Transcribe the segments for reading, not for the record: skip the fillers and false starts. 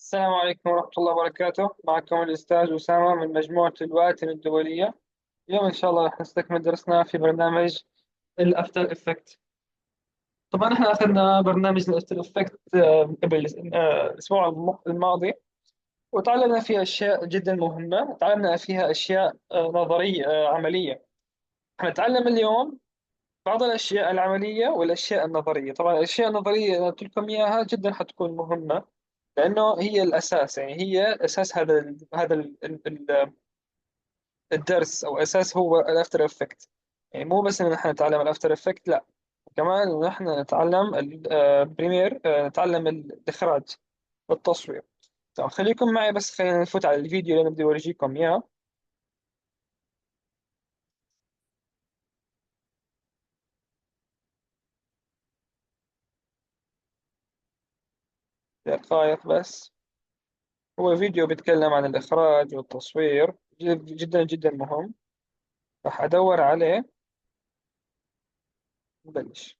السلام عليكم ورحمة الله وبركاته. معكم الأستاذ أسامة من مجموعة الواتن الدولية. اليوم إن شاء الله راح نستكمل درسنا في برنامج الأفتر إفكت. طبعا إحنا أخذنا برنامج الأفتر إفكت قبل الأسبوع الماضي، وتعلمنا فيه أشياء جدا مهمة. تعلمنا فيها أشياء نظرية عملية. حنتعلم اليوم بعض الأشياء العملية والأشياء النظرية. طبعا الأشياء النظرية اللي قلت لكم إياها جدا حتكون مهمة، لأنه هي الأساس، يعني هي أساس الدرس، أو أساس هو الأفتر إفكت. يعني مو بس إن نحن نتعلم الأفتر إفكت، لا، كمان إن نحن نتعلم البريمير، نتعلم الإخراج والتصوير. طيب خليكم معي، بس خلينا نفوت على الفيديو اللي بدي أوريكم إياه. دقائق بس. هو فيديو بيتكلم عن الإخراج والتصوير، جدا جدا مهم. راح أدور عليه. نبلش.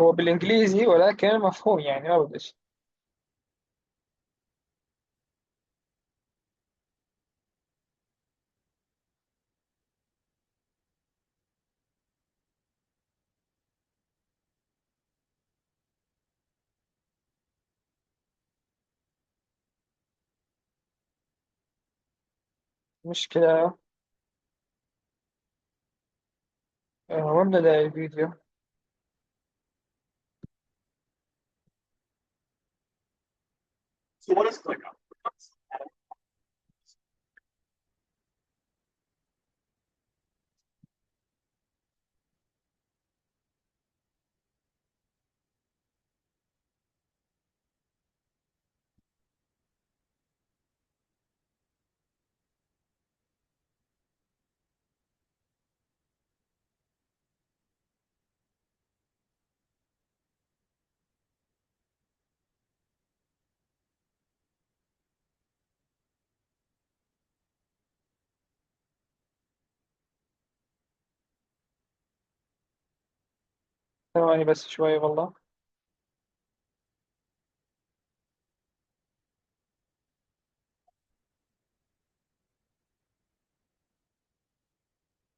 هو بالإنجليزي ولكن مفهوم، يعني ما بدش. مشكلة. وين بدأ الفيديو؟ ثواني بس شوي والله.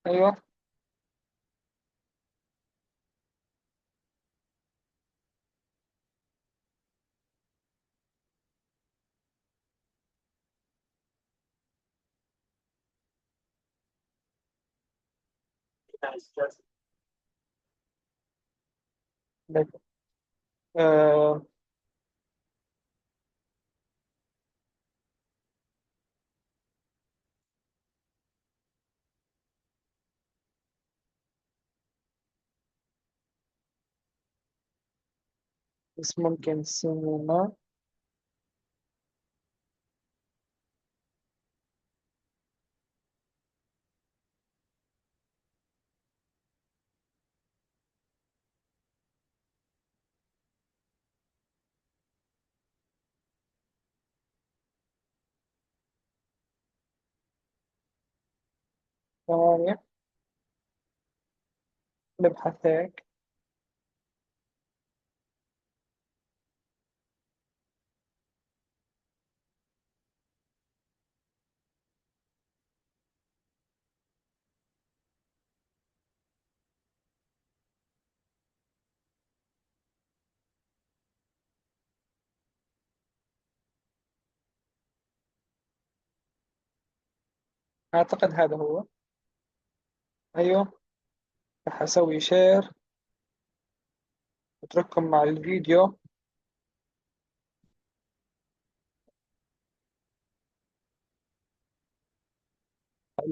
أيوه. آه بس ممكن سينما. ثواني نبحث هيك. أعتقد هذا هو. أيوه. راح أسوي شير، أترككم مع الفيديو.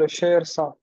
له شير صار.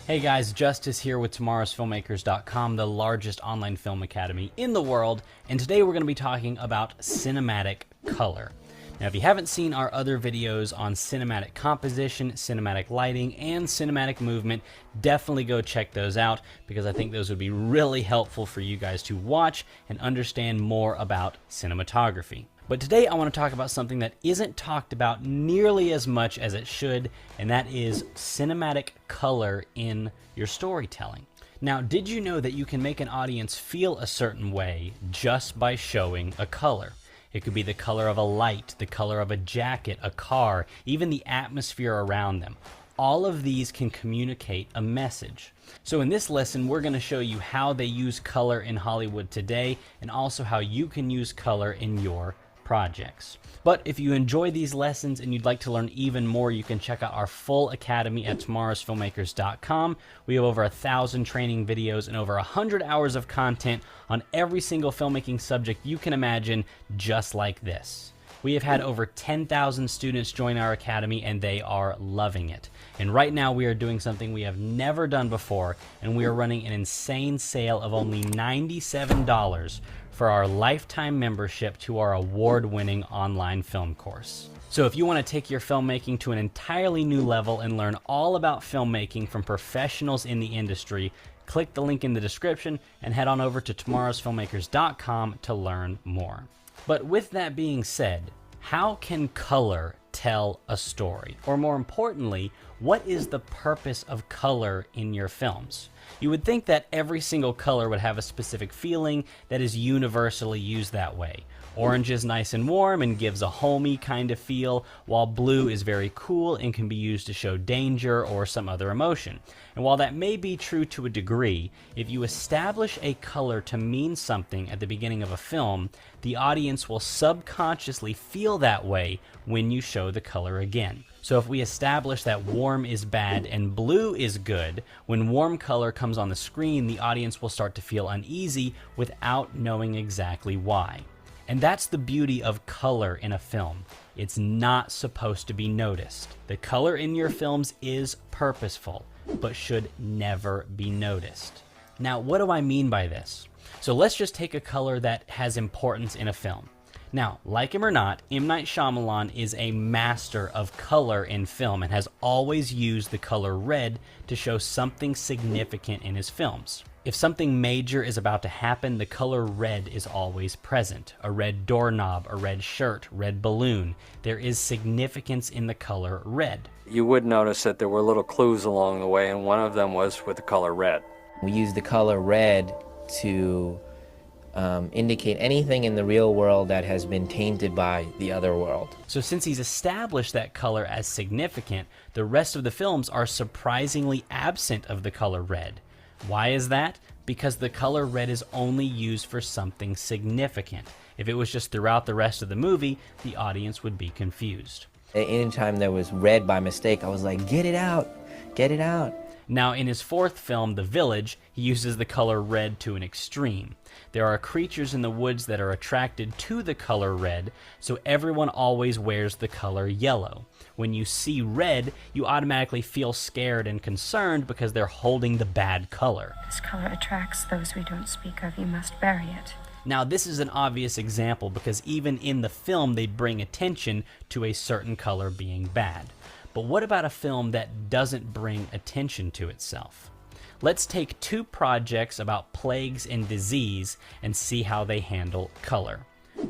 Hey guys, Justice here with TomorrowsFilmmakers.com, the largest online film academy in the world, and today we're going to be talking about cinematic color. Now, if you haven't seen our other videos on cinematic composition, cinematic lighting, and cinematic movement, definitely go check those out because I think those would be really helpful for you guys to watch and understand more about cinematography. But today I want to talk about something that isn't talked about nearly as much as it should, and that is cinematic color in your storytelling. Now, did you know that you can make an audience feel a certain way just by showing a color? It could be the color of a light, the color of a jacket, a car, even the atmosphere around them. All of these can communicate a message. So in this lesson, we're going to show you how they use color in Hollywood today, and also how you can use color in your projects. But if you enjoy these lessons and you'd like to learn even more, you can check out our full academy at tomorrowsfilmmakers.com. We have over 1,000 training videos and over 100 hours of content on every single filmmaking subject you can imagine, just like this. We have had over 10,000 students join our academy and they are loving it. And right now we are doing something we have never done before, and we are running an insane sale of only $97 for our lifetime membership to our award-winning online film course. So if you want to take your filmmaking to an entirely new level and learn all about filmmaking from professionals in the industry, click the link in the description and head on over to tomorrowsfilmmakers.com to learn more. But with that being said, how can color tell a story? Or more importantly, what is the purpose of color in your films? You would think that every single color would have a specific feeling that is universally used that way. Orange is nice and warm and gives a homey kind of feel, while blue is very cool and can be used to show danger or some other emotion. And while that may be true to a degree, if you establish a color to mean something at the beginning of a film, the audience will subconsciously feel that way when you show the color again. So if we establish that warm is bad and blue is good, when warm color comes on the screen, the audience will start to feel uneasy without knowing exactly why. And that's the beauty of color in a film. It's not supposed to be noticed. The color in your films is purposeful, but should never be noticed. Now, what do I mean by this? So let's just take a color that has importance in a film. Now, like him or not, M. Night Shyamalan is a master of color in film and has always used the color red to show something significant in his films. If something major is about to happen, the color red is always present. A red doorknob, a red shirt, red balloon. There is significance in the color red. You would notice that there were little clues along the way, and one of them was with the color red. We use the color red to indicate anything in the real world that has been tainted by the other world. So since he's established that color as significant, the rest of the films are surprisingly absent of the color red. Why is that? Because the color red is only used for something significant. If it was just throughout the rest of the movie, the audience would be confused. Anytime there was red by mistake, I was like, get it out, get it out. Now, in his fourth film, The Village, he uses the color red to an extreme. There are creatures in the woods that are attracted to the color red, so everyone always wears the color yellow. When you see red, you automatically feel scared and concerned because they're holding the bad color. This color attracts those we don't speak of. You must bury it. Now, this is an obvious example because even in the film, they bring attention to a certain color being bad. But what about a film that doesn't bring attention to itself? Let's take two projects about plagues and disease and see how they handle color.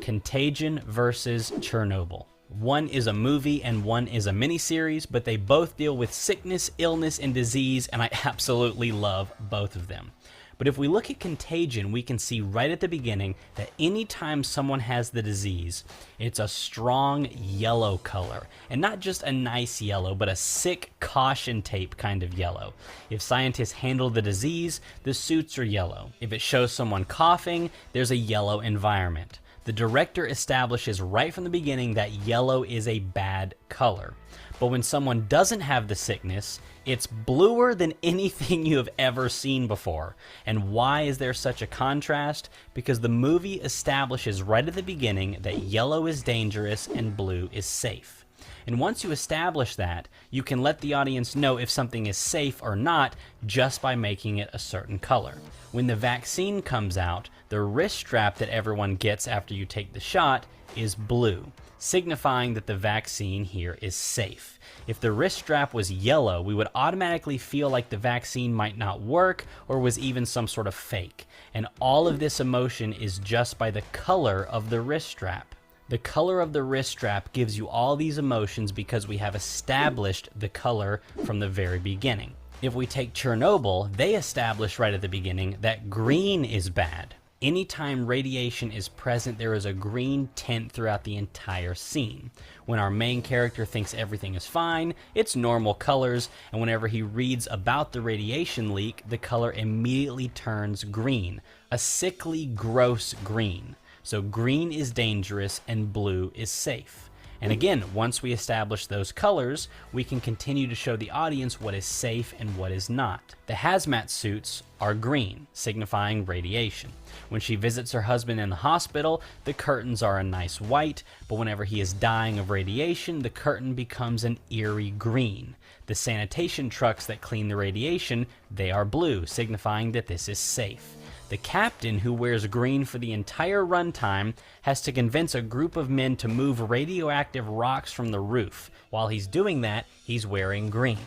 Contagion versus Chernobyl. One is a movie and one is a miniseries, but they both deal with sickness, illness, and disease, and I absolutely love both of them. But if we look at Contagion, we can see right at the beginning that anytime someone has the disease, it's a strong yellow color. And not just a nice yellow, but a sick caution tape kind of yellow. If scientists handle the disease, the suits are yellow. If it shows someone coughing, there's a yellow environment. The director establishes right from the beginning that yellow is a bad color. But when someone doesn't have the sickness, it's bluer than anything you have ever seen before. And why is there such a contrast? Because the movie establishes right at the beginning that yellow is dangerous and blue is safe. And once you establish that, you can let the audience know if something is safe or not just by making it a certain color. When the vaccine comes out, the wrist strap that everyone gets after you take the shot is blue, signifying that the vaccine here is safe. If the wrist strap was yellow, we would automatically feel like the vaccine might not work or was even some sort of fake. And all of this emotion is just by the color of the wrist strap. The color of the wrist strap gives you all these emotions because we have established the color from the very beginning. If we take Chernobyl, they established right at the beginning that green is bad. Anytime radiation is present, there is a green tint throughout the entire scene. When our main character thinks everything is fine, it's normal colors, and whenever he reads about the radiation leak, the color immediately turns green, a sickly, gross green. So green is dangerous and blue is safe. And again, once we establish those colors, we can continue to show the audience what is safe and what is not. The hazmat suits are green, signifying radiation. When she visits her husband in the hospital, the curtains are a nice white, but whenever he is dying of radiation, the curtain becomes an eerie green. The sanitation trucks that clean the radiation, they are blue, signifying that this is safe. The captain, who wears green for the entire runtime, has to convince a group of men to move radioactive rocks from the roof. While he's doing that, he's wearing green.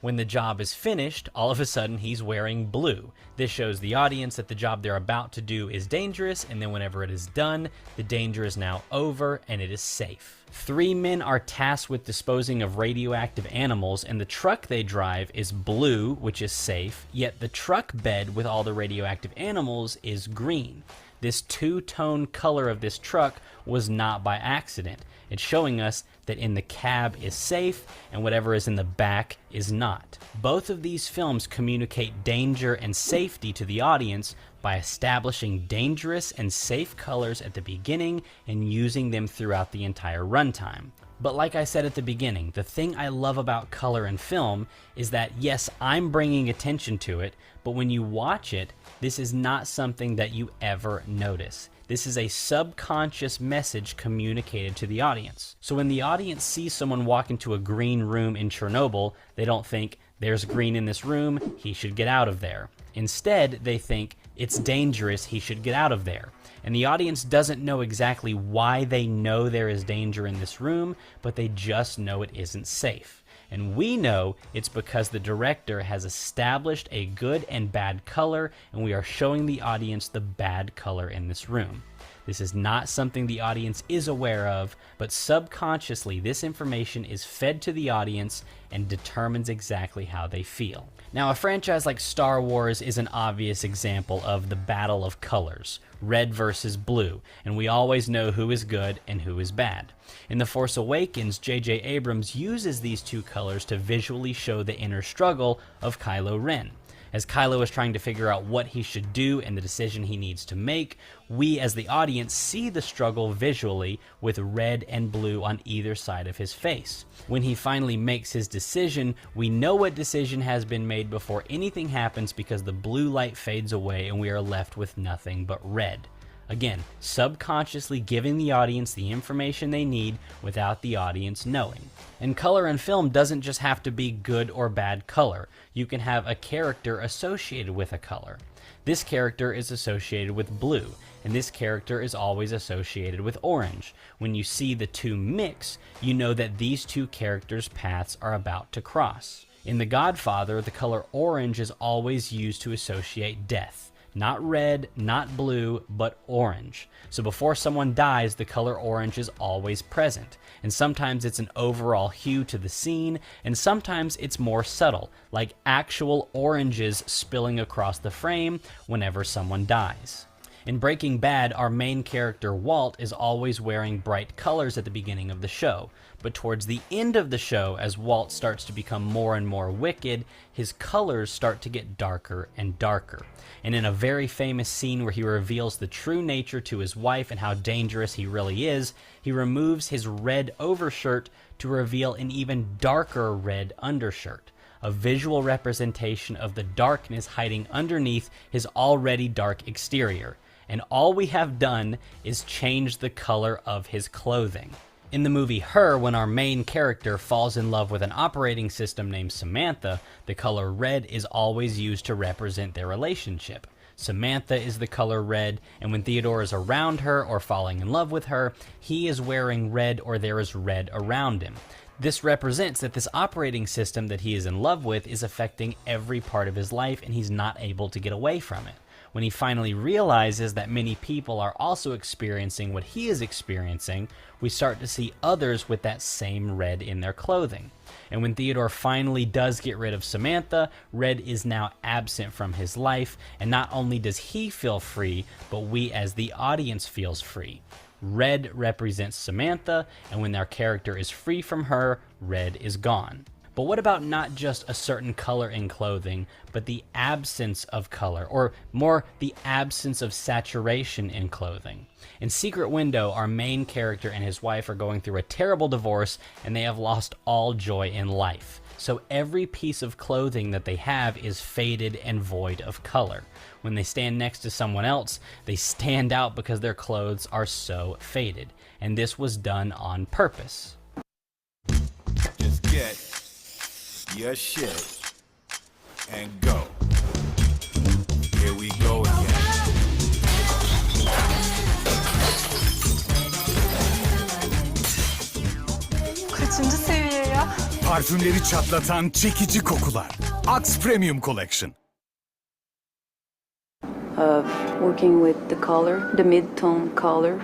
When the job is finished, all of a sudden he's wearing blue. This shows the audience that the job they're about to do is dangerous, and then whenever it is done, the danger is now over and it is safe. 3 men are tasked with disposing of radioactive animals, and the truck they drive is blue, which is safe, yet the truck bed with all the radioactive animals is green. This two-tone color of this truck was not by accident. It's showing us that in the cab is safe and whatever is in the back is not. Both of these films communicate danger and safety to the audience by establishing dangerous and safe colors at the beginning and using them throughout the entire runtime. But like I said at the beginning, the thing I love about color in film is that yes, I'm bringing attention to it, but when you watch it, this is not something that you ever notice. This is a subconscious message communicated to the audience. So when the audience sees someone walk into a green room in Chernobyl, they don't think, there's green in this room, he should get out of there. Instead, they think, it's dangerous, he should get out of there. And the audience doesn't know exactly why they know there is danger in this room, but they just know it isn't safe. And we know it's because the director has established a good and bad color, and we are showing the audience the bad color in this room. This is not something the audience is aware of, but subconsciously this information is fed to the audience and determines exactly how they feel. Now, a franchise like Star Wars is an obvious example of the battle of colors, red versus blue, and we always know who is good and who is bad. In The Force Awakens, J.J. Abrams uses these two colors to visually show the inner struggle of Kylo Ren. As Kylo is trying to figure out what he should do and the decision he needs to make, we as the audience see the struggle visually with red and blue on either side of his face. When he finally makes his decision, we know what decision has been made before anything happens because the blue light fades away and we are left with nothing but red. Again, subconsciously giving the audience the information they need without the audience knowing. And color in film doesn't just have to be good or bad color. You can have a character associated with a color. This character is associated with blue, and this character is always associated with orange. When you see the two mix, you know that these two characters' paths are about to cross. In The Godfather, the color orange is always used to associate death. Not red, not blue, but orange. So before someone dies, the color orange is always present. And sometimes it's an overall hue to the scene, and sometimes it's more subtle, like actual oranges spilling across the frame whenever someone dies. In Breaking Bad, our main character Walt is always wearing bright colors at the beginning of the show, but towards the end of the show, as Walt starts to become more and more wicked, his colors start to get darker and darker. And in a very famous scene where he reveals the true nature to his wife and how dangerous he really is, he removes his red overshirt to reveal an even darker red undershirt, a visual representation of the darkness hiding underneath his already dark exterior. And all we have done is change the color of his clothing. In the movie Her, when our main character falls in love with an operating system named Samantha, the color red is always used to represent their relationship. Samantha is the color red, and when Theodore is around her or falling in love with her, he is wearing red or there is red around him. This represents that this operating system that he is in love with is affecting every part of his life, and he's not able to get away from it. When he finally realizes that many people are also experiencing what he is experiencing, we start to see others with that same red in their clothing. And when Theodore finally does get rid of Samantha, red is now absent from his life, and not only does he feel free, but we as the audience feels free. Red represents Samantha, and when their character is free from her, red is gone. But what about not just a certain color in clothing, but the absence of color, or more, the absence of saturation in clothing? In Secret Window, our main character and his wife are going through a terrible divorce, and they have lost all joy in life. So every piece of clothing that they have is faded and void of color. When they stand next to someone else, they stand out because their clothes are so faded. And this was done on purpose. Just get your shit and go. Here we go again. Kaçıncı seviye ya? Parfümleri çatlatan çekici kokular. Axe Premium Collection. Working with the color, the mid-tone color.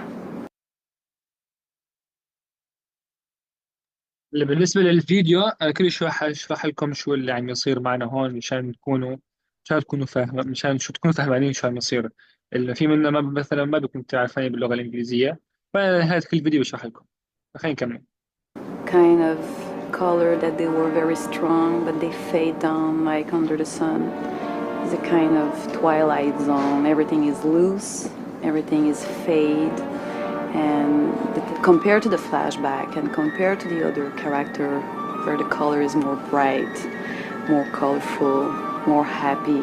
بالنسبة للفيديو أنا كل شوي حشرح لكم شو اللي عم يصير معنا هون مشان شو تكونوا فاهمانين شو عم يصير. اللي في منا مثلا ما بيكون تعرفاني باللغة الإنجليزية، فهذا كل فيديو بشرح لكم. خلينا نكمل. Kind of color that they were very strong, but they fade down like under the sun. It's a kind of twilight zone. Everything is loose, everything is fade. And compared to the flashback and compared to the other character where the color is more bright, more colorful, more happy.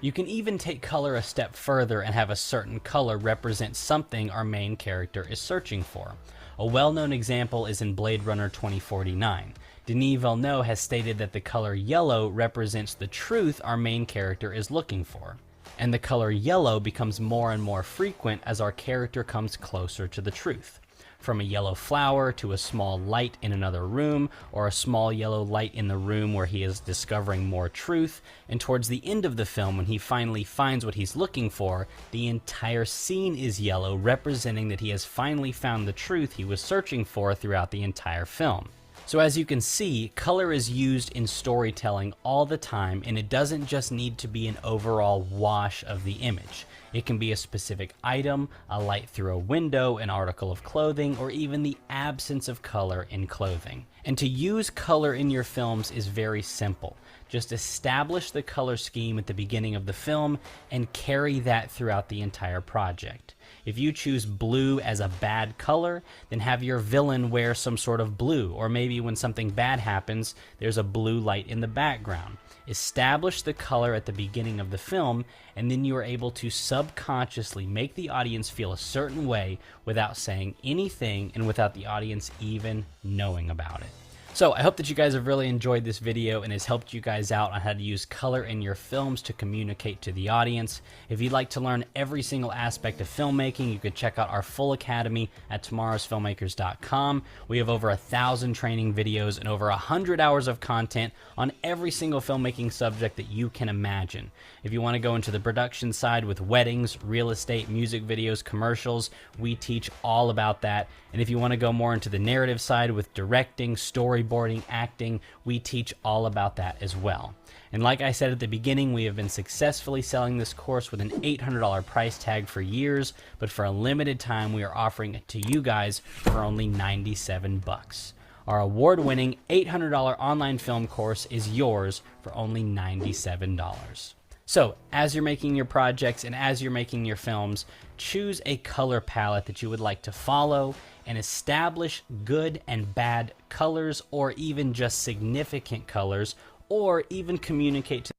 You can even take color a step further and have a certain color represent something our main character is searching for. A well-known example is in Blade Runner 2049. Denis Villeneuve has stated that the color yellow represents the truth our main character is looking for. And the color yellow becomes more and more frequent as our character comes closer to the truth. From a yellow flower to a small light in another room, or a small yellow light in the room where he is discovering more truth, and towards the end of the film when he finally finds what he's looking for, the entire scene is yellow, representing that he has finally found the truth he was searching for throughout the entire film. So as you can see, color is used in storytelling all the time, and it doesn't just need to be an overall wash of the image. It can be a specific item, a light through a window, an article of clothing, or even the absence of color in clothing. And to use color in your films is very simple. Just establish the color scheme at the beginning of the film and carry that throughout the entire project. If you choose blue as a bad color, then have your villain wear some sort of blue, or maybe when something bad happens, there's a blue light in the background. Establish the color at the beginning of the film, and then you are able to subconsciously make the audience feel a certain way without saying anything and without the audience even knowing about it. So I hope that you guys have really enjoyed this video and has helped you guys out on how to use color in your films to communicate to the audience. If you'd like to learn every single aspect of filmmaking, you can check out our full academy at tomorrowsfilmmakers.com. We have over 1,000 training videos and over 100 hours of content on every single filmmaking subject that you can imagine. If you want to go into the production side with weddings, real estate, music videos, commercials, we teach all about that. And if you want to go more into the narrative side with directing, storyboarding, storyboarding, acting. We teach all about that as well. And like I said at the beginning, we have been successfully selling this course with an $800 price tag for years, but for a limited time, we are offering it to you guys for only 97 bucks. Our award-winning $800 online film course is yours for only $97. So, as you're making your projects and as you're making your films, choose a color palette that you would like to follow and establish good and bad colors, or even just significant colors, or even communicate to.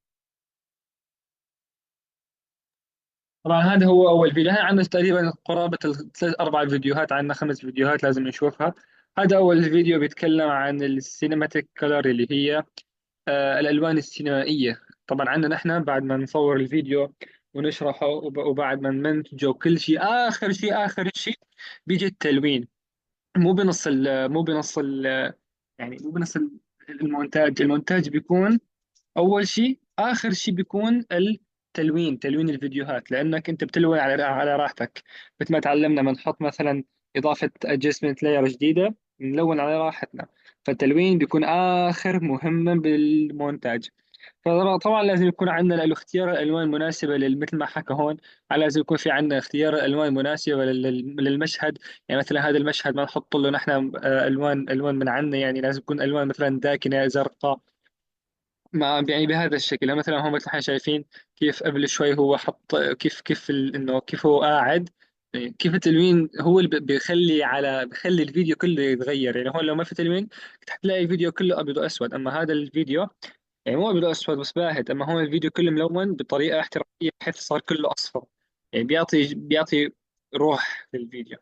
طبعا هذا هو أول فيديو. احنا عندنا تقريبا قرابة 3-4 فيديوهات، عندنا 5 فيديوهات لازم نشوفها. هذا أول فيديو بيتكلم عن السينماتيك كولر، اللي هي الألوان السينمائية. طبعا عندنا نحن بعد ما نصور الفيديو ونشرحه وبعد ما نمنتجه كل شيء، آخر شيء بيجي التلوين. مو بنص المونتاج. المونتاج بيكون أول شيء، آخر شيء بيكون تلوين الفيديوهات، لأنك أنت بتلون على راحتك. مثل ما تعلمنا بنحط مثلا إضافة adjustment layer جديدة، بنلون على راحتنا. فالتلوين بيكون آخر مهمة بالمونتاج. فطبعا لازم يكون عندنا اختيار الالوان المناسبه مثل ما حكى هون. لازم يكون في عندنا اختيار الالوان المناسبه للمشهد. يعني مثلا هذا المشهد ما نحط له نحن الوان من عندنا، يعني لازم تكون الوان مثلا داكنه زرقاء، ما يعني بهذا الشكل. يعني مثلا هم مثل احنا شايفين كيف قبل شوي هو حط انه كيف هو قاعد، يعني كيف التلوين هو اللي بيخلي الفيديو كله يتغير. يعني هون لو ما في تلوين حتلاقي الفيديو كله ابيض واسود، اما هذا الفيديو يعني مو ابيض اسود بس باهت، اما هون الفيديو كله ملون بطريقه احترافيه بحيث صار كله اصفر. يعني بيعطي روح للفيديو.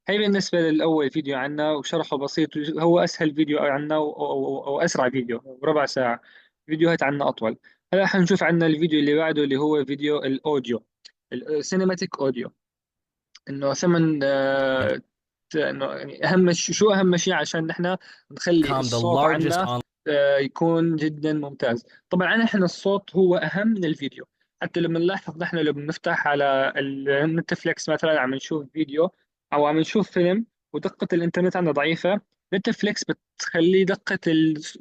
هي بالنسبه للاول فيديو عنا وشرحه بسيط. هو اسهل فيديو عنا أو اسرع فيديو، ربع ساعه. فيديوهات عنا اطول. هلا حنشوف عنا الفيديو اللي بعده اللي هو فيديو الاوديو، السينماتيك اوديو. انه ثمن انه يعني شو اهم شيء عشان نحن نخلي The الصوت largest عنا يكون جدا ممتاز. طبعا نحن الصوت هو اهم من الفيديو. حتى لما نلاحظ نحن لو بنفتح على النتفليكس مثلا عم نشوف فيديو او عم نشوف فيلم ودقة الانترنت عندنا ضعيفة، نتفليكس بتخلي دقة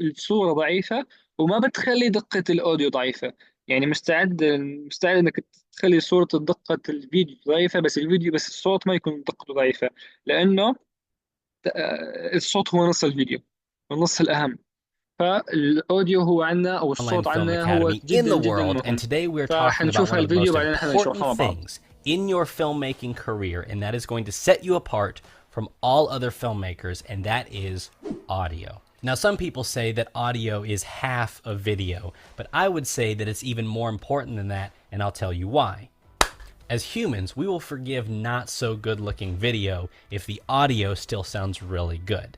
الصورة ضعيفة وما بتخلي دقة الاوديو ضعيفة. يعني مستعد انك تخلي صورة دقة الفيديو ضعيفة، بس الصوت ما يكون دقته ضعيفة، لأنه الصوت هو نص الفيديو والنص الأهم. فالأوديو هو عنا أو online الصوت film عنا هو academy in the جدا world, مهم. and today we're talking about فحنشوف one of the هالفيديو most بعدين نحن نشوفها مع important بعض. things in your filmmaking career, and that is going to set you apart from all other filmmakers, and that is audio. Now, some people say that audio is half of video, but I would say that it's even more important than that, and I'll tell you why. As humans, we will forgive not so good looking video if the audio still sounds really good.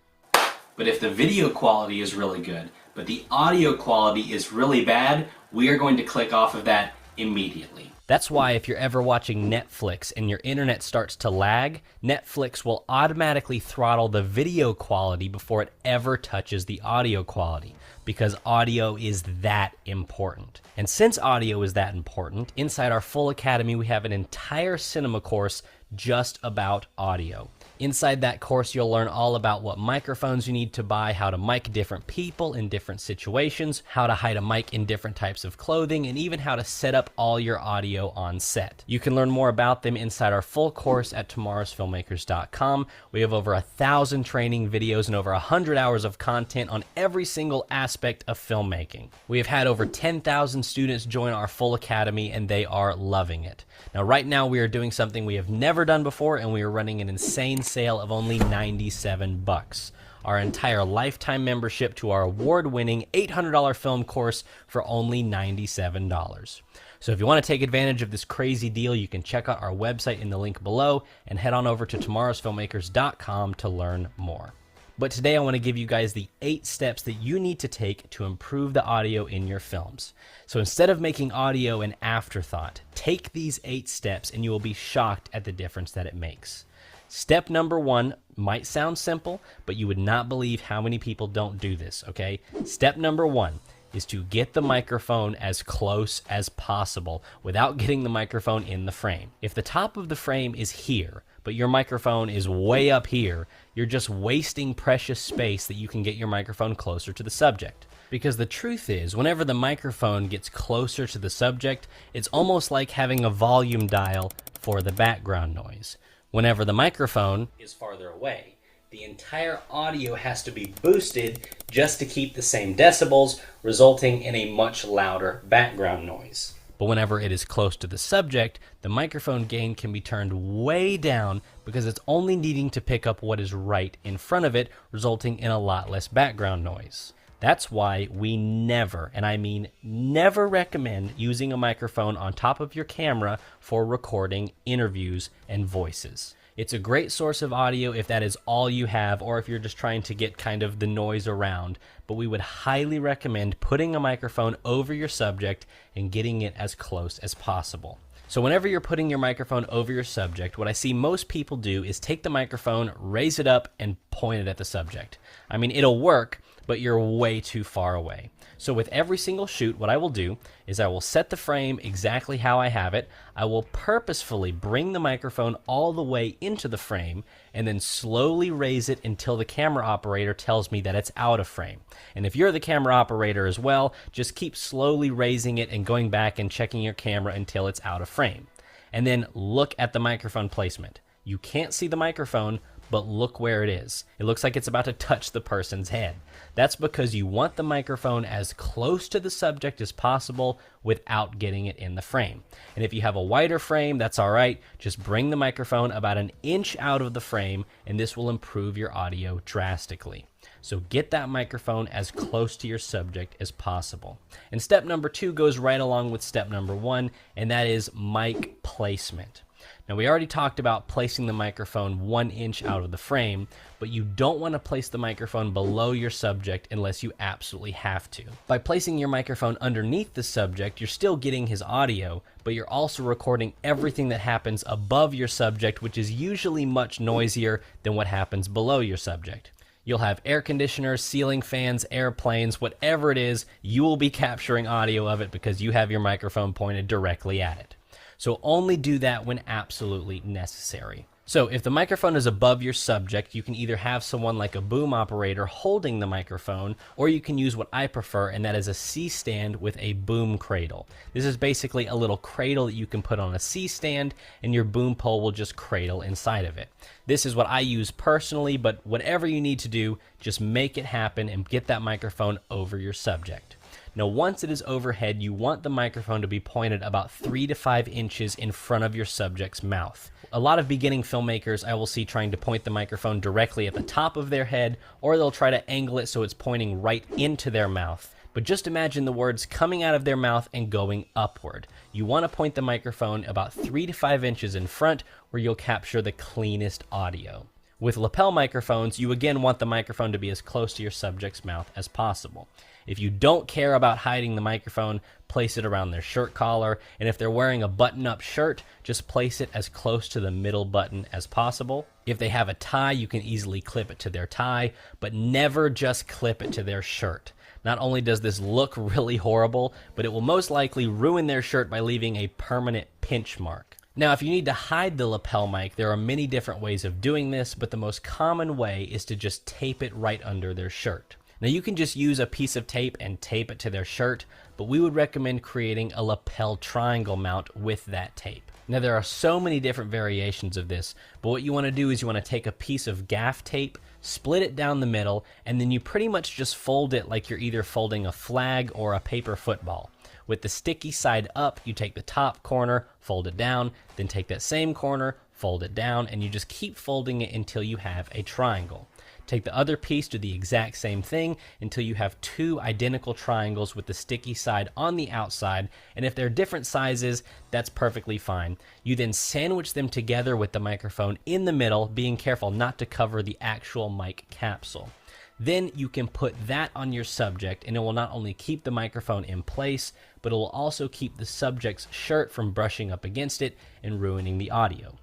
But if the video quality is really good, but the audio quality is really bad, we are going to click off of that immediately. That's why if you're ever watching Netflix and your internet starts to lag, Netflix will automatically throttle the video quality before it ever touches the audio quality, because audio is that important. And since audio is that important, inside our full academy we have an entire cinema course just about audio. Inside that course, you'll learn all about what microphones you need to buy, how to mic different people in different situations, how to hide a mic in different types of clothing, and even how to set up all your audio on set. You can learn more about them inside our full course at tomorrowsfilmmakers.com. We have over 1,000 training videos and over 100 hours of content on every single aspect of filmmaking. We have had over 10,000 students join our full academy, and they are loving it. Now, right now, we are doing something we have never done before, and we are running an insane sale of only 97 bucks. Our entire lifetime membership to our award-winning $800 film course for only $97. So if you want to take advantage of this crazy deal, you can check out our website in the link below and head on over to tomorrowsfilmmakers.com to learn more. But today I want to give you guys the 8 steps that you need to take to improve the audio in your films. So instead of making audio an afterthought, take these 8 steps and you will be shocked at the difference that it makes. Step number 1 might sound simple, but you would not believe how many people don't do this, okay? Step number 1, is to get the microphone as close as possible without getting the microphone in the frame. If the top of the frame is here, but your microphone is way up here, you're just wasting precious space that you can get your microphone closer to the subject. Because the truth is, whenever the microphone gets closer to the subject, it's almost like having a volume dial for the background noise. Whenever the microphone is farther away, the entire audio has to be boosted just to keep the same decibels, resulting in a much louder background noise. But whenever it is close to the subject, the microphone gain can be turned way down because it's only needing to pick up what is right in front of it, resulting in a lot less background noise. That's why we never, and I mean never, recommend using a microphone on top of your camera for recording interviews and voices. It's a great source of audio if that is all you have, or if you're just trying to get kind of the noise around, but we would highly recommend putting a microphone over your subject and getting it as close as possible. So whenever you're putting your microphone over your subject, what I see most people do is take the microphone, raise it up, and point it at the subject. I mean, it'll work, but you're way too far away. So with every single shoot, what I will do is I will set the frame exactly how I have it. I will purposefully bring the microphone all the way into the frame and then slowly raise it until the camera operator tells me that it's out of frame. And if you're the camera operator as well, just keep slowly raising it and going back and checking your camera until it's out of frame. And then look at the microphone placement. You can't see the microphone, but look where it is. It looks like it's about to touch the person's head. That's because you want the microphone as close to the subject as possible without getting it in the frame. And if you have a wider frame, that's all right. Just bring the microphone about an inch out of the frame, and this will improve your audio drastically. So get that microphone as close to your subject as possible. And step number 2 goes right along with step number 1, and that is mic placement. Now, we already talked about placing the microphone 1 inch out of the frame, but you don't want to place the microphone below your subject unless you absolutely have to. By placing your microphone underneath the subject, you're still getting his audio, but you're also recording everything that happens above your subject, which is usually much noisier than what happens below your subject. You'll have air conditioners, ceiling fans, airplanes, whatever it is, you will be capturing audio of it because you have your microphone pointed directly at it. So only do that when absolutely necessary. So if the microphone is above your subject, you can either have someone like a boom operator holding the microphone, or you can use what I prefer, and that is a C-stand with a boom cradle. This is basically a little cradle that you can put on a C-stand, and your boom pole will just cradle inside of it. This is what I use personally, but whatever you need to do, just make it happen and get that microphone over your subject. Now, once it is overhead, you want the microphone to be pointed about 3 to 5 inches in front of your subject's mouth. A lot of beginning filmmakers I will see trying to point the microphone directly at the top of their head, or they'll try to angle it so it's pointing right into their mouth. But just imagine the words coming out of their mouth and going upward. You want to point the microphone about 3 to 5 inches in front, where you'll capture the cleanest audio. With lapel microphones, you again want the microphone to be as close to your subject's mouth as possible. If you don't care about hiding the microphone, place it around their shirt collar, and if they're wearing a button-up shirt, just place it as close to the middle button as possible. If they have a tie, you can easily clip it to their tie, but never just clip it to their shirt. Not only does this look really horrible, but it will most likely ruin their shirt by leaving a permanent pinch mark. Now, if you need to hide the lapel mic, there are many different ways of doing this, but the most common way is to just tape it right under their shirt. Now, you can just use a piece of tape and tape it to their shirt, but we would recommend creating a lapel triangle mount with that tape. Now, there are so many different variations of this, but what you want to do is you want to take a piece of gaff tape, split it down the middle, and then you pretty much just fold it like you're either folding a flag or a paper football. With the sticky side up, you take the top corner, fold it down, then take that same corner, fold it down, and you just keep folding it until you have a triangle. Take the other piece, do the exact same thing until you have 2 identical triangles with the sticky side on the outside, and if they're different sizes, that's perfectly fine. You then sandwich them together with the microphone in the middle, being careful not to cover the actual mic capsule. Then you can put that on your subject, and it will not only keep the microphone in place, but it will also keep the subject's shirt from brushing up against it and ruining the audio.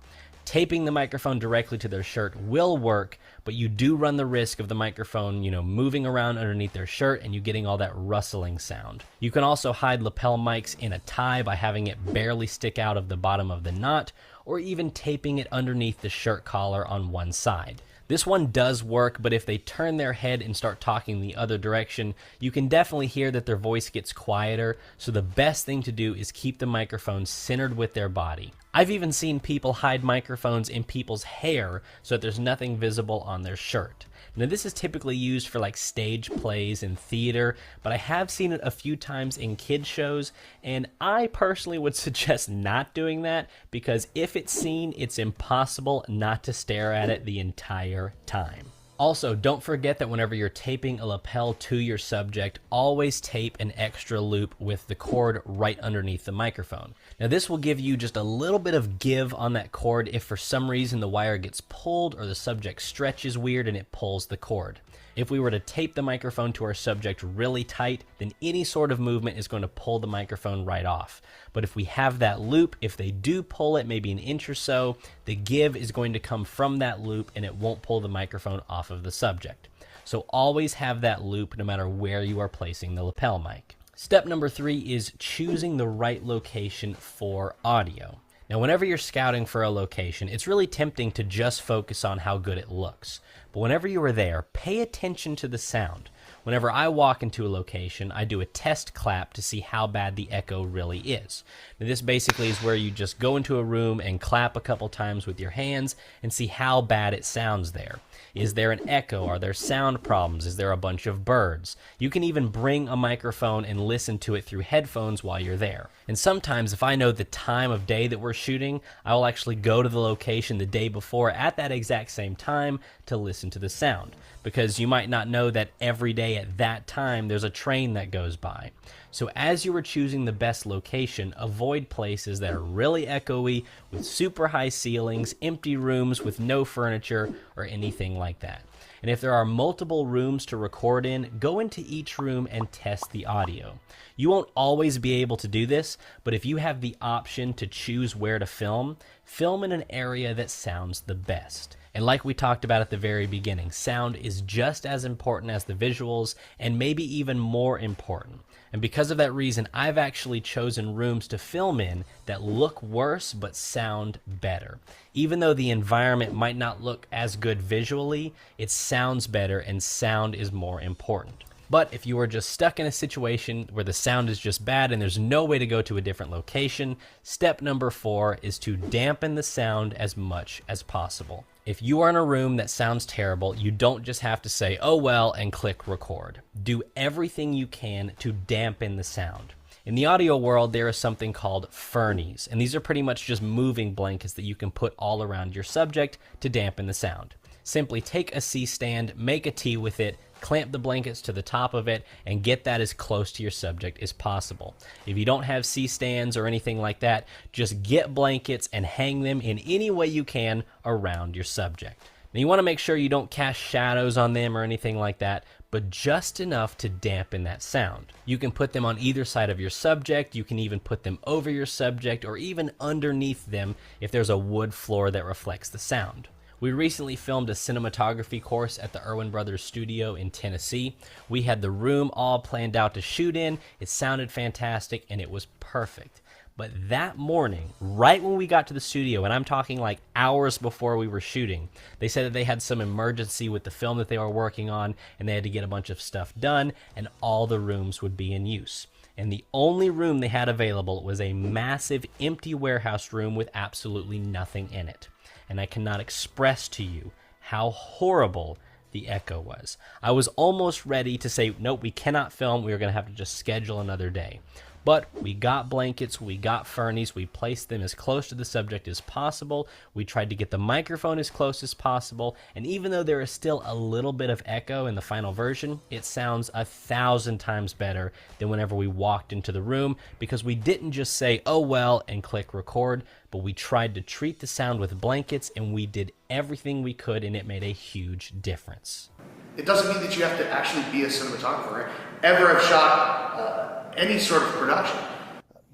Taping the microphone directly to their shirt will work, but you do run the risk of the microphone, moving around underneath their shirt and you getting all that rustling sound. You can also hide lapel mics in a tie by having it barely stick out of the bottom of the knot, or even taping it underneath the shirt collar on one side. This one does work, but if they turn their head and start talking the other direction, you can definitely hear that their voice gets quieter, so the best thing to do is keep the microphone centered with their body. I've even seen people hide microphones in people's hair so that there's nothing visible on their shirt. Now this is typically used for like stage plays and theater, but I have seen it a few times in kids shows, and I personally would suggest not doing that, because if it's seen, it's impossible not to stare at it the entire time. Also, don't forget that whenever you're taping a lapel to your subject, always tape an extra loop with the cord right underneath the microphone. Now this will give you just a little bit of give on that cord if for some reason the wire gets pulled or the subject stretches weird and it pulls the cord. If we were to tape the microphone to our subject really tight, then any sort of movement is going to pull the microphone right off. But if we have that loop, if they do pull it maybe an inch or so, the give is going to come from that loop and it won't pull the microphone off of the subject. So always have that loop no matter where you are placing the lapel mic. Step number 3 is choosing the right location for audio. Now, whenever you're scouting for a location, it's really tempting to just focus on how good it looks. But whenever you are there, pay attention to the sound. Whenever I walk into a location, I do a test clap to see how bad the echo really is. Now, this basically is where you just go into a room and clap a couple times with your hands and see how bad it sounds there. Is there an echo? Are there sound problems? Is there a bunch of birds? You can even bring a microphone and listen to it through headphones while you're there. And sometimes if I know the time of day that we're shooting, I will actually go to the location the day before at that exact same time to listen to the sound. Because you might not know that every day at that time there's a train that goes by. So as you are choosing the best location, avoid places that are really echoey, with super high ceilings, empty rooms with no furniture, or anything like that. And if there are multiple rooms to record in, go into each room and test the audio. You won't always be able to do this, but if you have the option to choose where to film, film in an area that sounds the best. And like we talked about at the very beginning, sound is just as important as the visuals, and maybe even more important. And because of that reason, I've actually chosen rooms to film in that look worse but sound better. Even though the environment might not look as good visually, it sounds better, and sound is more important. But if you are just stuck in a situation where the sound is just bad and there's no way to go to a different location, step number 4 is to dampen the sound as much as possible. If you are in a room that sounds terrible, you don't just have to say, oh well, and click record. Do everything you can to dampen the sound. In the audio world, there is something called fernies, and these are pretty much just moving blankets that you can put all around your subject to dampen the sound. Simply take a C-stand, make a T with it, clamp the blankets to the top of it, and get that as close to your subject as possible. If you don't have C-stands or anything like that, just get blankets and hang them in any way you can around your subject. Now you want to make sure you don't cast shadows on them or anything like that, but just enough to dampen that sound. You can put them on either side of your subject, you can even put them over your subject, or even underneath them if there's a wood floor that reflects the sound. We recently filmed a cinematography course at the Irwin Brothers studio in Tennessee. We had the room all planned out to shoot in, it sounded fantastic, and it was perfect. But that morning, right when we got to the studio, and I'm talking like hours before we were shooting, they said that they had some emergency with the film that they were working on, and they had to get a bunch of stuff done, and all the rooms would be in use. And the only room they had available was a massive empty warehouse room with absolutely nothing in it. And I cannot express to you how horrible the echo was. I was almost ready to say, nope, we cannot film. We are going to have to just schedule another day. But we got blankets, we got fernies, we placed them as close to the subject as possible. We tried to get the microphone as close as possible. And even though there is still a little bit of echo in the final version, it sounds 1,000 times better than whenever we walked into the room, because we didn't just say, oh well, and click record, but we tried to treat the sound with blankets, and we did everything we could, and it made a huge difference. It doesn't mean that you have to actually be a cinematographer, ever have shot any sort of production.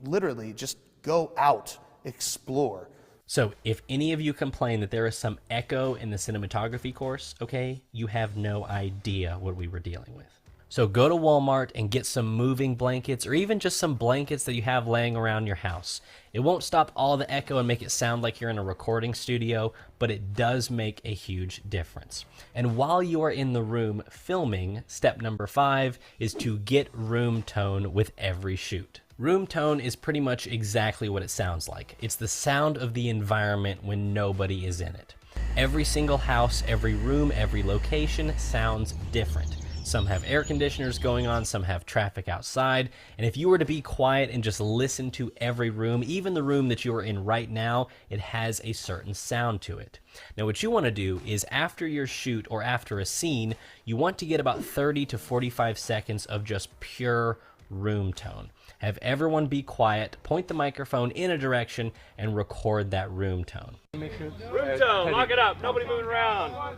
Literally, just go out, explore. So if any of you complain that there is some echo in the cinematography course, okay, you have no idea what we were dealing with. So go to Walmart and get some moving blankets, or even just some blankets that you have laying around your house. It won't stop all the echo and make it sound like you're in a recording studio, but it does make a huge difference. And while you are in the room filming, step number 5 is to get room tone with every shoot. Room tone is pretty much exactly what it sounds like. It's the sound of the environment when nobody is in it. Every single house, every room, every location sounds different. Some have air conditioners going on, some have traffic outside, and if you were to be quiet and just listen to every room, even the room that you are in right now, it has a certain sound to it. Now what you want to do is after your shoot or after a scene, you want to get about 30 to 45 seconds of just pure room tone. Have everyone be quiet, point the microphone in a direction, and record that room tone. Room tone, lock it up, nobody moving around.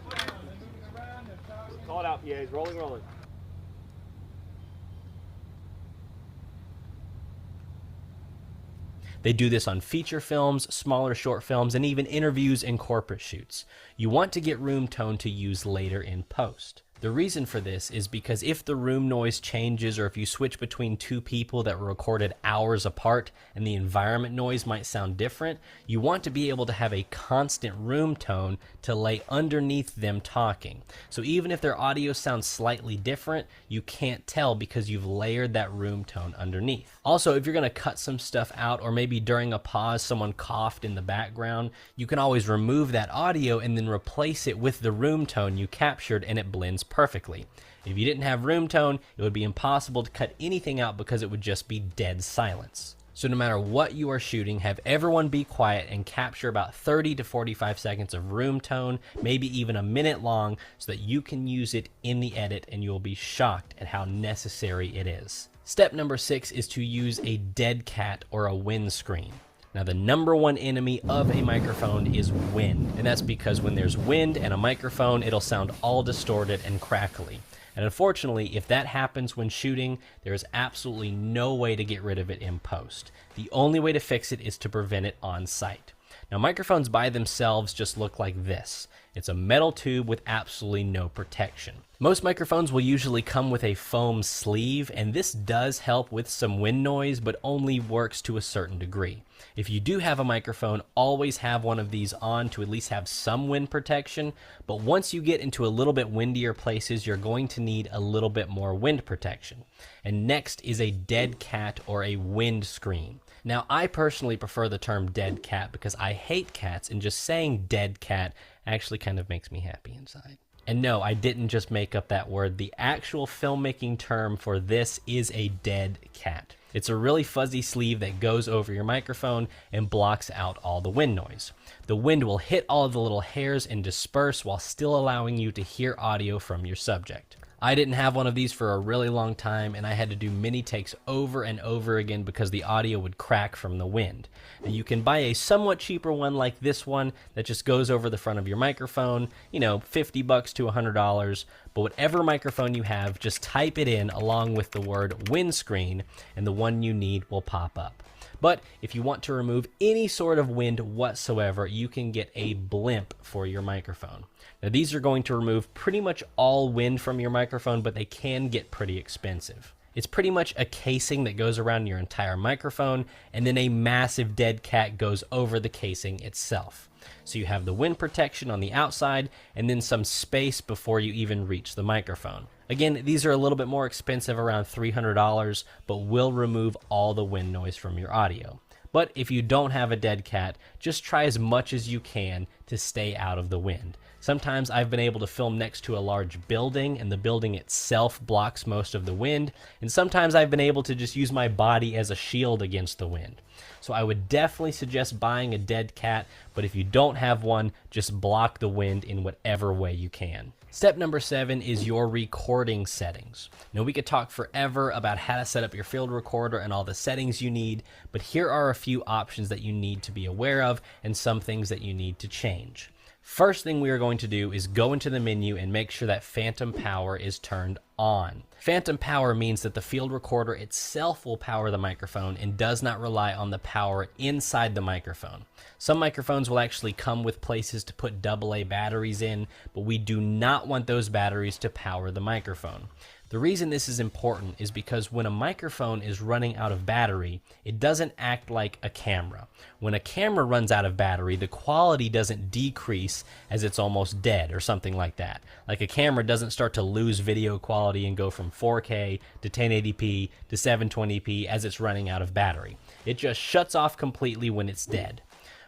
Call it out, PAs, rolling, rolling. They do this on feature films, smaller short films, and even interviews and corporate shoots. You want to get room tone to use later in post. The reason for this is because if the room noise changes, or if you switch between two people that were recorded hours apart and the environment noise might sound different, you want to be able to have a constant room tone to lay underneath them talking. So even if their audio sounds slightly different, you can't tell because you've layered that room tone underneath. Also, if you're going to cut some stuff out, or maybe during a pause someone coughed in the background, you can always remove that audio and then replace it with the room tone you captured, and it blends perfectly. If you didn't have room tone, it would be impossible to cut anything out because it would just be dead silence. So no matter what you are shooting, have everyone be quiet and capture about 30 to 45 seconds of room tone, maybe even a minute long, so that you can use it in the edit and you'll be shocked at how necessary it is. Step number 6 is to use a dead cat or a windscreen. Now the number one enemy of a microphone is wind, and that's because when there's wind and a microphone, it'll sound all distorted and crackly. And unfortunately, if that happens when shooting, there is absolutely no way to get rid of it in post. The only way to fix it is to prevent it on site. Now microphones by themselves just look like this. It's a metal tube with absolutely no protection. Most microphones will usually come with a foam sleeve, and this does help with some wind noise, but only works to a certain degree. If you do have a microphone, always have one of these on to at least have some wind protection, but once you get into a little bit windier places, you're going to need a little bit more wind protection. And next is a dead cat or a wind screen. Now, I personally prefer the term dead cat because I hate cats, and just saying dead cat actually kind of makes me happy inside. And no, I didn't just make up that word. The actual filmmaking term for this is a dead cat. It's a really fuzzy sleeve that goes over your microphone and blocks out all the wind noise. The wind will hit all of the little hairs and disperse while still allowing you to hear audio from your subject. I didn't have one of these for a really long time, and I had to do many takes over and over again because the audio would crack from the wind. Now you can buy a somewhat cheaper one like this one that just goes over the front of your microphone, you know, $50 to $100, but whatever microphone you have, just type it in along with the word windscreen, and the one you need will pop up. But if you want to remove any sort of wind whatsoever, you can get a blimp for your microphone. Now these are going to remove pretty much all wind from your microphone, but they can get pretty expensive. It's pretty much a casing that goes around your entire microphone, and then a massive dead cat goes over the casing itself. So you have the wind protection on the outside, and then some space before you even reach the microphone. Again, these are a little bit more expensive, around $300, but will remove all the wind noise from your audio. But if you don't have a dead cat, just try as much as you can to stay out of the wind. Sometimes I've been able to film next to a large building, and the building itself blocks most of the wind, and sometimes I've been able to just use my body as a shield against the wind. So I would definitely suggest buying a dead cat, but if you don't have one, just block the wind in whatever way you can. Step number 7 is your recording settings. Now we could talk forever about how to set up your field recorder and all the settings you need, but here are a few options that you need to be aware of and some things that you need to change. First thing we are going to do is go into the menu and make sure that phantom power is turned on. Phantom power means that the field recorder itself will power the microphone and does not rely on the power inside the microphone. Some microphones will actually come with places to put AA batteries in, but we do not want those batteries to power the microphone. The reason this is important is because when a microphone is running out of battery, it doesn't act like a camera. When a camera runs out of battery, the quality doesn't decrease as it's almost dead or something like that. Like a camera doesn't start to lose video quality and go from 4K to 1080p to 720p as it's running out of battery. It just shuts off completely when it's dead.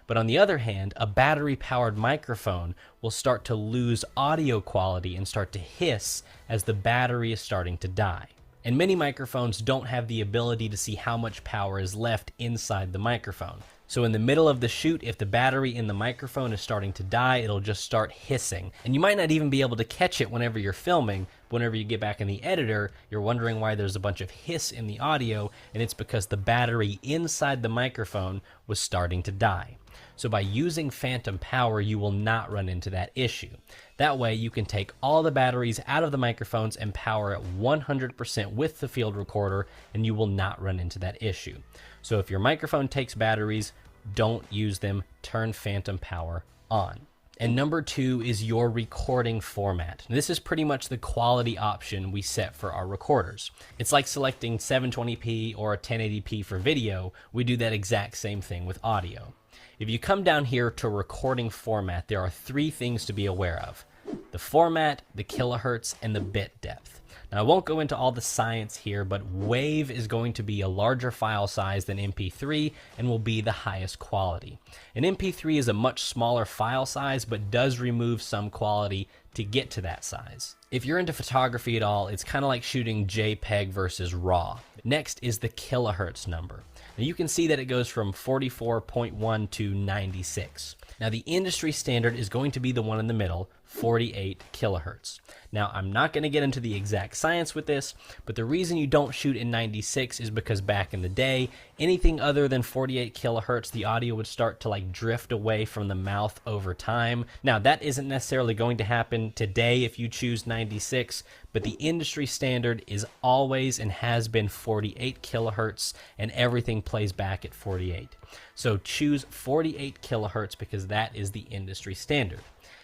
But on the other hand, a battery-powered microphone will start to lose audio quality and start to hiss as the battery is starting to die. And many microphones don't have the ability to see how much power is left inside the microphone. So in the middle of the shoot, if the battery in the microphone is starting to die, it'll just start hissing. And you might not even be able to catch it whenever you're filming. Whenever you get back in the editor, you're wondering why there's a bunch of hiss in the audio, and it's because the battery inside the microphone was starting to die. So by using phantom power, you will not run into that issue. That way you can take all the batteries out of the microphones and power it 100% with the field recorder, and you will not run into that issue. So if your microphone takes batteries, don't use them. Turn phantom power on. And number 2 is your recording format. This is pretty much the quality option we set for our recorders. It's like selecting 720p or 1080p for video. We do that exact same thing with audio. If you come down here to recording format, there are 3 things to be aware of: the format, the kilohertz, and the bit depth. Now I won't go into all the science here, but WAV is going to be a larger file size than MP3 and will be the highest quality. An MP3 is a much smaller file size, but does remove some quality to get to that size. If you're into photography at all, it's kind of like shooting JPEG versus RAW. Next is the kilohertz number. Now you can see that it goes from 44.1 to 96. Now the industry standard is going to be the one in the middle, 48 kilohertz. Now I'm not going to get into the exact science with this, but the reason you don't shoot in 96 is because back in the day, anything other than 48 kilohertz, the audio would start to like drift away from the mouth over time. Now that isn't necessarily going to happen today if you choose 96, but the industry standard is always and has been 48 kilohertz, and everything plays back at 48. So choose 48 kilohertz because that is the industry standard.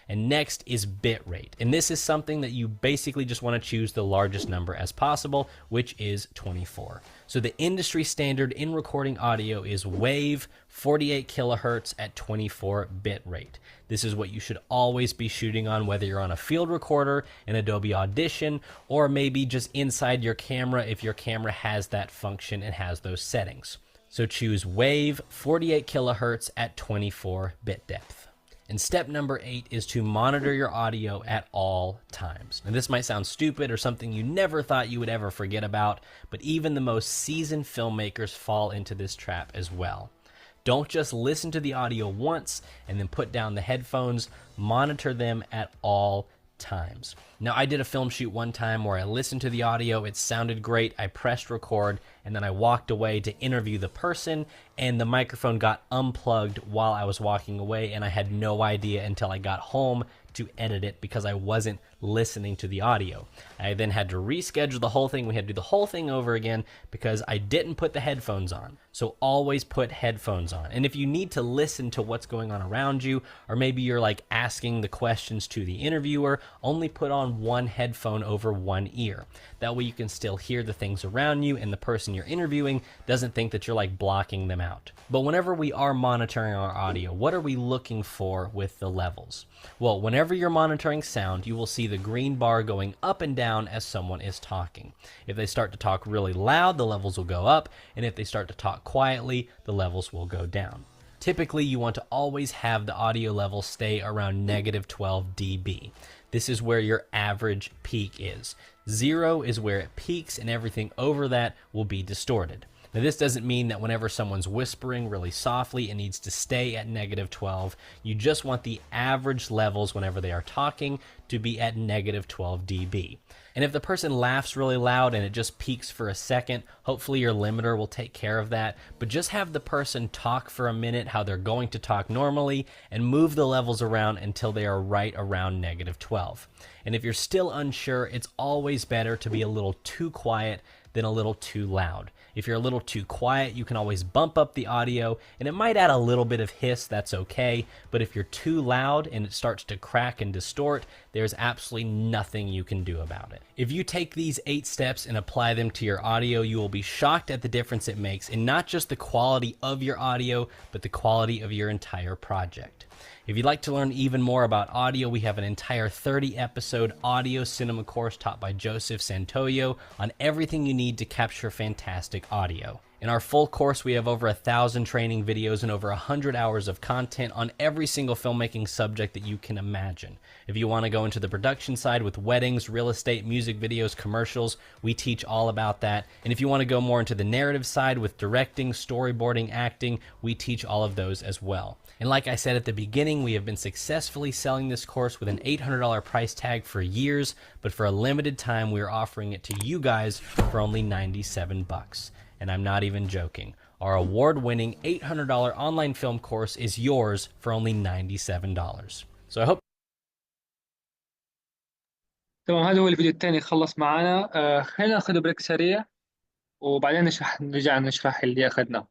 And next is bit rate. And this is something that you basically just want to choose the largest number as possible, which is 24. So the industry standard in recording audio is WAV 48 kilohertz at 24 bit rate. This is what you should always be shooting on, whether you're on a field recorder, in Adobe Audition, or maybe just inside your camera if your camera has that function and has those settings. So choose WAV 48 kilohertz at 24 bit depth. And step number 8 is to monitor your audio at all times. Now this might sound stupid or something you never thought you would ever forget about, but even the most seasoned filmmakers fall into this trap as well. Don't just listen to the audio once and then put down the headphones. Monitor them at all times. Now I did a film shoot one time where I listened to the audio, it sounded great, I pressed record, and then I walked away to interview the person, and the microphone got unplugged while I was walking away, and I had no idea until I got home to edit it because I wasn't listening to the audio. I then had to reschedule the whole thing. We had to do the whole thing over again because I didn't put the headphones on. So always put headphones on. And if you need to listen to what's going on around you, or maybe you're like asking the questions to the interviewer, only put on one headphone over one ear. That way you can still hear the things around you and the person you're interviewing doesn't think that you're like blocking them out. But whenever we are monitoring our audio, what are we looking for with the levels? Well, whenever you're monitoring sound, you will see the green bar going up and down as someone is talking. If they start to talk really loud, the levels will go up, and if they start to talk quietly, the levels will go down. Typically, you want to always have the audio level stay around -12 dB. This is where your average peak is. 0 is where it peaks, and everything over that will be distorted. Now, this doesn't mean that whenever someone's whispering really softly, it needs to stay at -12. You just want the average levels whenever they are talking to be at -12 dB. And if the person laughs really loud and it just peaks for a second, hopefully your limiter will take care of that. But just have the person talk for a minute how they're going to talk normally and move the levels around until they are right around -12. And if you're still unsure, it's always better to be a little too quiet than a little too loud. If you're a little too quiet, you can always bump up the audio, and it might add a little bit of hiss, that's okay. But if you're too loud and it starts to crack and distort, there's absolutely nothing you can do about it. If you take these 8 steps and apply them to your audio, you will be shocked at the difference it makes in not just the quality of your audio, but the quality of your entire project. If you'd like to learn even more about audio, we have an entire 30-episode audio cinema course taught by Joseph Santoyo on everything you need to capture fantastic audio. In our full course, we have over 1,000 training videos and over 100 hours of content on every single filmmaking subject that you can imagine. If you want to go into the production side with weddings, real estate, music videos, commercials, we teach all about that. And if you want to go more into the narrative side with directing, storyboarding, acting, we teach all of those as well. And like I said at the beginning, we have been successfully selling this course with an $800 price tag for years, but for a limited time, we are offering it to you guys for only $97. And I'm not even joking. Our award-winning $800 online film course is yours for only $97. So I hope. تمام، هذا هو الفيديو الثاني خلص معنا. خلينا ناخذ بريك سريع وبعدين نرجع نشرح اللي أخذناه.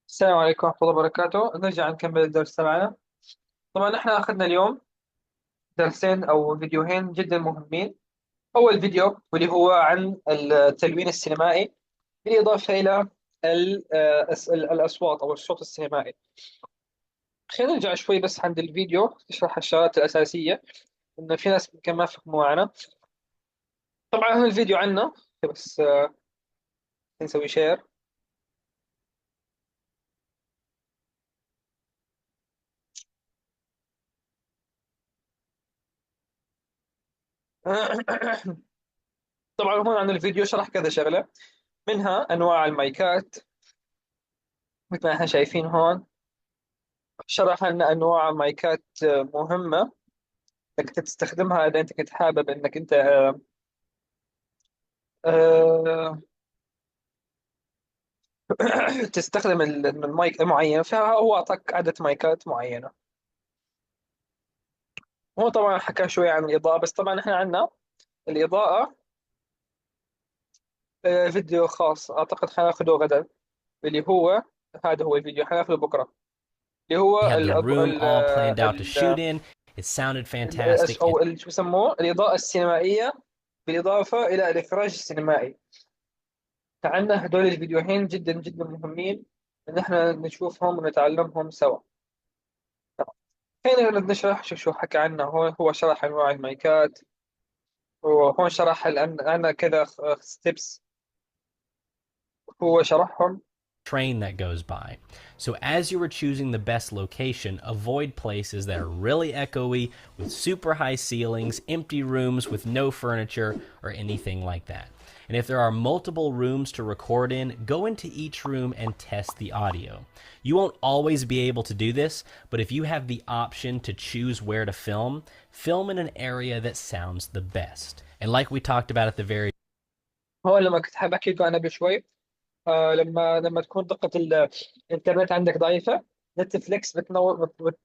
السلام عليكم ورحمة الله وبركاته. نرجع نكمل الدرس تبعنا. طبعا احنا أخذنا اليوم درسين أو فيديوهين جدا مهمين. أول فيديو واللي هو عن التلوين السينمائي بالإضافة إلى الأصوات أو الصوت السينمائي. خلينا نرجع شوي بس عند الفيديو نشرح الشغلات الأساسية، إنه في ناس يمكن ما فهموا معنا. طبعا هذا الفيديو عنا، بس نسوي شير. طبعا هون عن الفيديو شرح كذا شغلة، منها أنواع المايكات مثل ما احنا شايفين هون. شرح لنا أنواع مايكات مهمة انك تستخدمها اذا انت كنت حابب انك انت آه، تستخدم المايك معين، فهو اعطاك عدة مايكات معينة. هو طبعا حكى شوي عن الإضاءة، بس طبعا احنا عندنا الإضاءة فيديو خاص أعتقد حناخده غدا، اللي هو هذا هو الفيديو حناخده بكرة، اللي We هو had the room all planned out to shoot in. It sounded fantastic. أو شو بسموه الإضاءة السينمائية بالإضافة إلى الإخراج السينمائي. فعندنا هدول الفيديوهين جدا جدا مهمين إن إحنا نشوفهم ونتعلمهم سوا. خلينا نشرح شو حكى عنه. هو شرح أنواع المايكات، وهون شرح عنا كذا ستيبس هو شرحهم. Train that goes by. So as you were choosing the best location, avoid places that are really echoey with super high ceilings, empty rooms with no furniture or anything like that. And if there are multiple rooms to record in, go into each room and test the audio. You won't always be able to do this, but if you have the option to choose where to film, film in an area that sounds the best. And like we talked about at the very هو لما كنت حاب أحكي لكم أنا بشوي، لما تكون دقة الإنترنت عندك ضعيفة، نتفليكس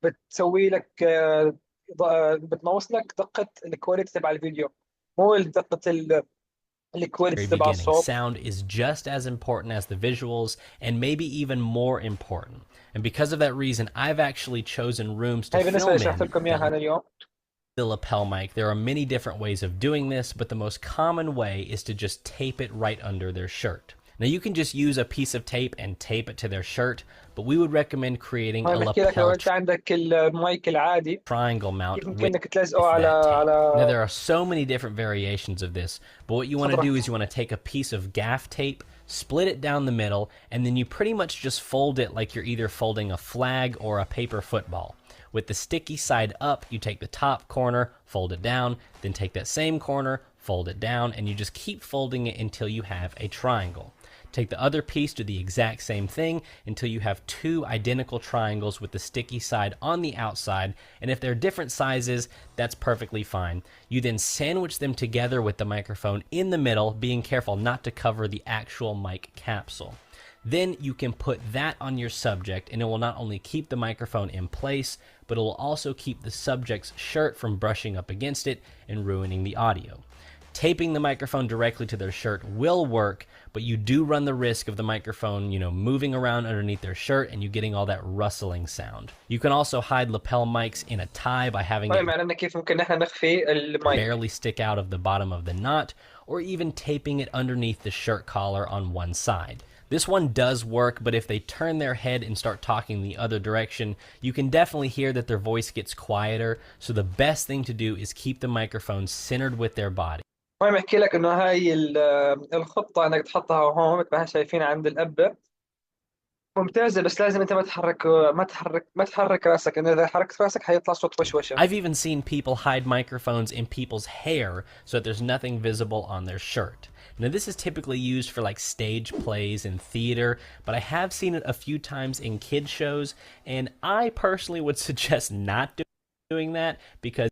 بتسوي لك بتنوص لك دقة الكواليتي تبع الفيديو، مو دقة الكواليتي تبع beginning. الصوت. Sound is just as important as the visuals, and maybe even more important. And because of that reason, I've actually chosen rooms to هاي بالنسبة اللي film شرحت لكم إياها in أنا اليوم. the lapel mic. There are many different ways of doing this, but the most common way is to just tape it right under their shirt. Now you can just use a piece of tape and tape it to their shirt, but we would recommend creating a هاي بحكي لك لو lapel أنت عندك المايك العادي triangle mount يمكن with إنك تلزقه that tape. على Now there are so many different variations of this, but what you want to do is you want to take a piece of gaff tape, split it down the middle, and then you pretty much just fold it like you're either folding a flag or a paper football. With the sticky side up, you take the top corner, fold it down, then take that same corner, fold it down, and you just keep folding it until you have a triangle. Take the other piece, do the exact same thing until you have two identical triangles with the sticky side on the outside, and if they're different sizes, that's perfectly fine. You then sandwich them together with the microphone in the middle, being careful not to cover the actual mic capsule. Then you can put that on your subject, and it will not only keep the microphone in place, but it will also keep the subject's shirt from brushing up against it and ruining the audio. Taping the microphone directly to their shirt will work, but you do run the risk of the microphone, moving around underneath their shirt and you getting all that rustling sound. You can also hide lapel mics in a tie by having it كيف ممكن نحن نخفي المايك. barely stick out of the bottom of the knot, or even taping it underneath the shirt collar on one side. This one does work, but if they turn their head and start talking the other direction, you can definitely hear that their voice gets quieter, so the best thing to do is keep the microphone centered with their body. المهم احكي لك انه هاي الخطة انك تحطها هون مثل ما شايفين عند الأبة ممتازة، بس لازم انت ما تحرك راسك، انه اذا حركت راسك حيطلع صوت وشوشة. I've even seen people hide microphones in people's hair so that there's nothing visible on their shirt. Now this is typically used for like stage plays and theater, but I have seen it a few times in kids shows, and I personally would suggest not doing that, because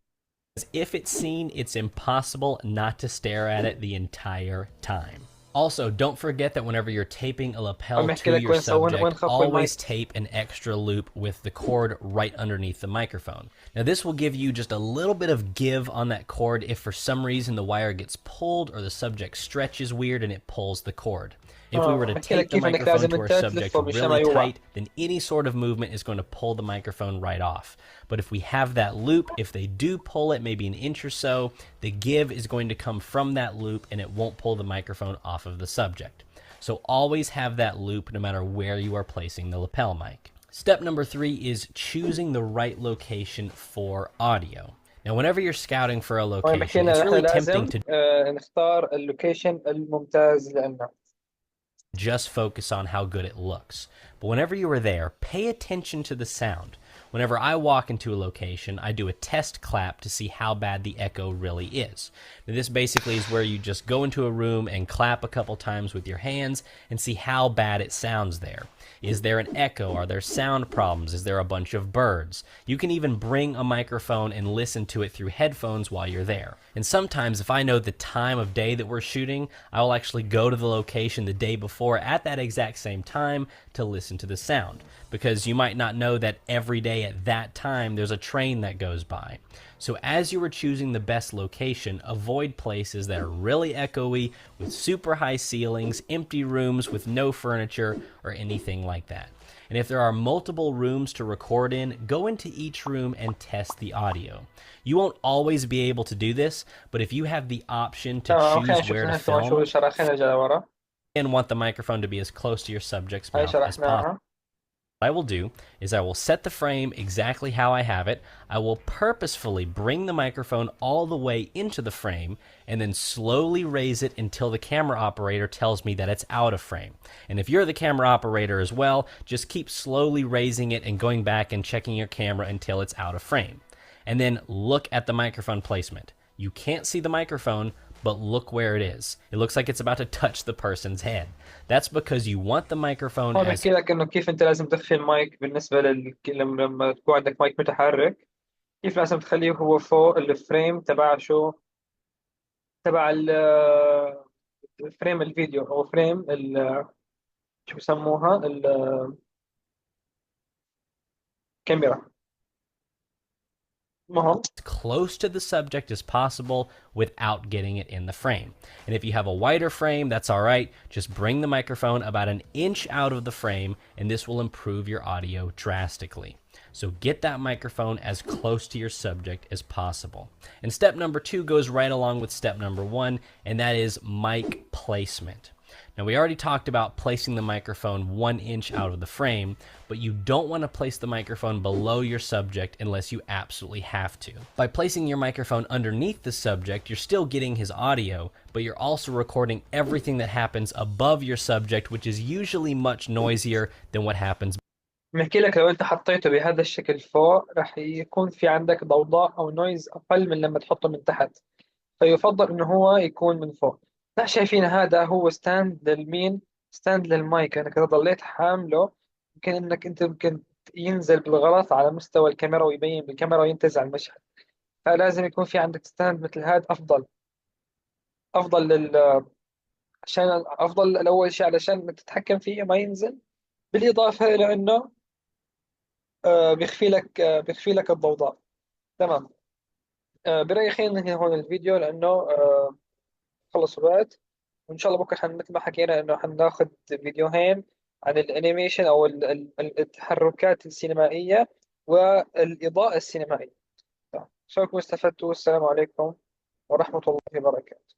if it's seen, it's impossible not to stare at it the entire time. Also, don't forget that whenever you're taping a lapel عم يحكي to لك your وين subject, خفوا always المايك. tape an extra loop with the cord right underneath the microphone. Now, this will give you just a little bit of give on that cord if for some reason the wire gets pulled or the subject stretches weird and it pulls the cord. If we were to بحكي لك tape the كيف انك microphone لازم to our انت subject تلفه مشان ما really يوقع. tight, then any sort of movement is going to pull the microphone right off. But if we have that loop, if they do pull it maybe an inch or so, the give is going to come from that loop and it won't pull the microphone off of the subject. So always have that loop no matter where you are placing the lapel mic. Step number 3 is choosing the right location for audio. Now, whenever you're scouting for a location, it's really tempting to نختار اللوكيشن الممتاز لنا. just focus on how good it looks. But whenever you are there, pay attention to the sound. Whenever I walk into a location, I do a test clap to see how bad the echo really is. Now, this basically is where you just go into a room and clap a couple times with your hands and see how bad it sounds there. Is there an echo? Are there sound problems? Is there a bunch of birds? You can even bring a microphone and listen to it through headphones while you're there. And sometimes if I know the time of day that we're shooting, I will actually go to the location the day before at that exact same time to listen to the sound. Because you might not know that every day at that time there's a train that goes by. So as you are choosing the best location, avoid places that are really echoey, with super high ceilings, empty rooms with no furniture, or anything like that. And if there are multiple rooms to record in, go into each room and test the audio. You won't always be able to do this, but if you have the option to choose where to film and want the microphone to be as close to your subject's mouth as possible, what I will do is I will set the frame exactly how I have it. I will purposefully bring the microphone all the way into the frame and then slowly raise it until the camera operator tells me that it's out of frame. And if you're the camera operator as well, just keep slowly raising it and going back and checking your camera until it's out of frame. And then look at the microphone placement. You can't see the microphone, but look where it is. It looks like it's about to touch the person's head. That's because you want the microphone هون as بحكي لك انه كيف انت لازم تخفي المايك بالنسبه لما تكون عندك مايك متحرك، كيف لازم تخليه هو فوق الفريم تبع شو، تبع فريم الفيديو او فريم شو بسموها الكاميرا. المهم close to the subject as possible without getting it in the frame. And if you have a wider frame, that's all right. Just bring the microphone about an inch out of the frame, and this will improve your audio drastically. So get that microphone as close to your subject as possible. And step number 2 goes right along with step number 1, and that is mic placement. Now, we already talked about placing the microphone 1 inch out of the frame, but you don't want to place the microphone below your subject unless you absolutely have to. By placing your microphone underneath the subject, you're still getting his audio, but you're also recording everything that happens above your subject, which is usually much noisier than what happens. بحكي لك لو انت حطيته بهذا الشكل فوق راح يكون في عندك ضوضاء او نويز اقل من لما تحطه من تحت، فيفضل انه هو يكون من فوق. لا شايفين هذا هو ستاند للمين، ستاند للمايك. انك اذا ضليت حامله يمكن انك انت ممكن ينزل بالغلط على مستوى الكاميرا ويبين بالكاميرا وينتزع المشهد. فلازم يكون في عندك ستاند مثل هذا افضل عشان افضل الاول شيء علشان تتحكم فيه ما ينزل، بالاضافه الى انه بيخفي لك الضوضاء. تمام. برأيي خلينا ننهي هون الفيديو لانه خلص الوقت. وان شاء الله بكره مثل ما حكينا انه حناخذ فيديوهين عن الانيميشن او التحركات السينمائيه والاضاءه السينمائيه. شكرا استفدتوا. السلام عليكم ورحمه الله وبركاته.